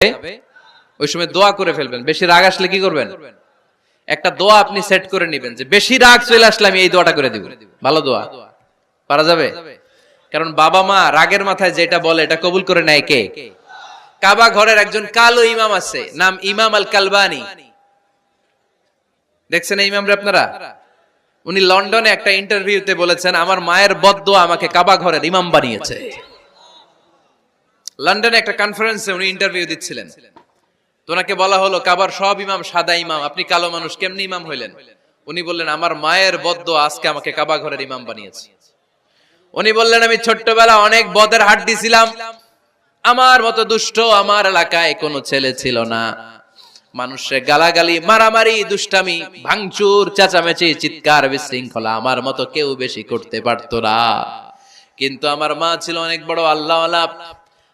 ওই সময় দোয়া করে ফেলবেন। বেশি রাগ আসলে কি করবেন? একটা দোয়া আপনি সেট করে নেবেন যে বেশি রাগ চলে আসলে আমি এই দোয়াটা করে দিব। ভালো দোয়া পারা যাবে? কারণ বাবা মা রাগের মাথায় যেটা বলে এটা কবুল করে নেয় কে? কাবা ঘরের একজন কালো ইমাম আছে, নাম ইমাম আল কালবানি। দেখছেন এই ইমামরে আপনারা? উনি লন্ডনে একটা ইন্টারভিউতে বলেছেন, আমার মায়ের বদদোয়া আমাকে কাবা ঘরের ইমাম বানিয়েছে। লন্ডনে একটা কনফারেন্সে উনি ইন্টারভিউ দিচ্ছিলেন। তো ওনাকে বলা হলো, কাবার সব ইমাম সাদা ইমাম, আপনি কালো মানুষ, কেমনি ইমাম হইলেন? উনি বললেন, আমার মায়ের বদদোয়া আজকে আমাকে কাবা ঘরের ইমাম বানিয়েছে। উনি বললেন, আমি ছোট্টবেলা অনেক বদের হাট দিছিলাম, আমার মতো দুষ্ট আমার এলাকায় কোনো ছেলে ছিল না। মানুষের গালাগালি, মারামারি, দুষ্টামি, ভাঙচুর, চেঁচামেচি, চিৎকার, বিশৃঙ্খলা আমার মতো কেউ বেশি করতে পারতো না। কিন্তু আমার মা ছিল অনেক বড় আল্লাহওয়ালা।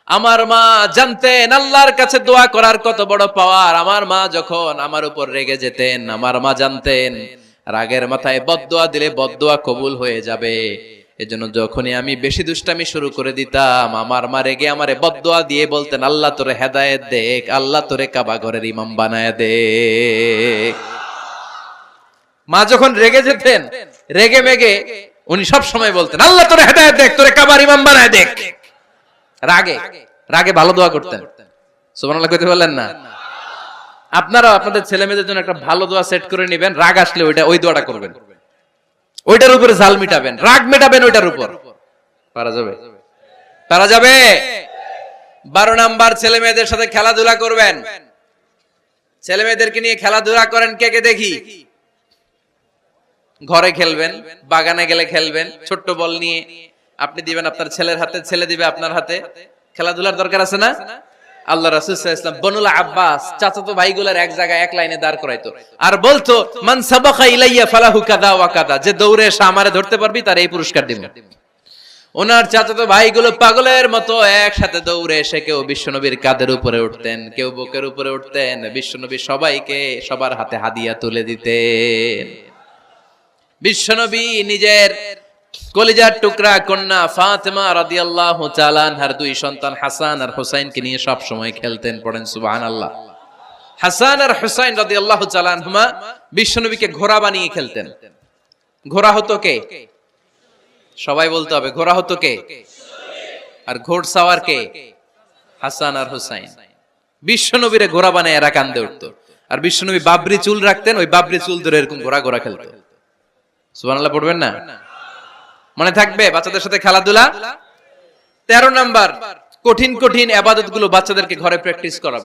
আমার মা জানতেন আল্লাহর কাছে দোয়া করার কত বড় পাওয়ার। আমার মা যখন আমার উপর রেগে যেতেন, আমার মা জানতেন রাগের মাথায় বদদোয়া দিলে বদদোয়া কবুল হয়ে যাবে। এজন্য যখনই আমি বেশি দুষ্টামি শুরু করে দিতাম, আমার মা রেগে আমারে বদদোয়া দিয়ে বলতেন, আল্লাহ তোরে হেদায়েত দেখ, আল্লাহ তোরে কাবা ঘরের ইমাম বানায় দে। মা যখন রেগে যেতেন, রেগে মেগে উনি সব সময় বলতেন, আল্লাহ তোরে হেদায়েত দেখ, তোরে কাবার ইমাম বানায় দেখ। রাগে রাগে ভালো দোয়া করতেন। সুবহানাল্লাহ কইতে বললেন না? আপনারা আপনাদের ছেলে মেয়েদের জন্য একটা ভালো দোয়া সেট করে নেবেন। রাগ আসলে ওই দোয়াটা করবেন, ওইটার উপরে জাল মিটাবেন, রাগ মেটাবেন ওইটার উপর। পারা যাবে? পারা যাবে? 12 নাম্বার, ছেলে মেয়েদের সাথে খেলাধুলা করবেন। ছেলে মেয়েদেরকে নিয়ে খেলাধুলা করেন, কে কে দেখি। ঘরে খেলবেন, বাগানে গেলে খেলবেন, ছোট্ট বল নিয়ে আপনি দিবেন আপনার ছেলের হাতে, ছেলে দিবে আপনার হাতে। খেলাধুলার দরকার আছে না? আল্লাহ রাসূল সাল্লাল্লাহু আলাইহি ওয়াসাল্লাম বনুল আব্বাস চাচাতো ভাইগুলোর এক জায়গায় এক লাইনে দাঁড় করাইতো আর বলতো, মান সাবাকা ইলাইয়া ফালাহু কাদা ওয়া কাদা, যে দৌড়ে এসে আমারে ধরতে পারবি তার এই পুরস্কার দিব। ওনার চাচাতো ভাইগুলো পাগলের মতো একসাথে দৌড়ে এসে কেউ বিশ্বনবীর কাঁধের উপরে উঠতেন, কেউ বুকের উপরে উঠতেন। বিশ্বনবী সবাইকে সবার হাতে হাদিয়া তুলে দিতেন। বিশ্বনবী নিজের কলিজার টুকরা কন্যা ফাতেমা রাদিয়াল্লাহু তাআলা আনহার 2 সন্তান হাসান আর হুসাইনকে নিয়ে সব সময় খেলতেন। পড়েন সুবহানাল্লাহ। হাসান আর হুসাইন রাদিয়াল্লাহু তাআলা আনহুমা বিশ্বনবীকে ঘোড়া বানিয়ে খেলতেন। ঘোড়া হতো কে? সবাই বলতে হবে, ঘোড়া হতো কে? আর ঘোড়সাওয়ার কে? হাসান আর হুসাইন। বিশ্বনবীরে ঘোড়া বানায় এরা কান্দে উঠতো। আর বিশ্বনবী বাবরি চুল রাখতেন, ওই বাবরি চুল ধরে এরকম ঘোড়া ঘোড়া খেলতো। সুবহানাল্লাহ পড়বেন না? মনে থাকবে বাচ্চাদের সাথে খেলাধুলা। 13 নাম্বার, কঠিন কঠিন ইবাদতগুলো বাচ্চাদেরকে ঘরে প্র্যাকটিস করা।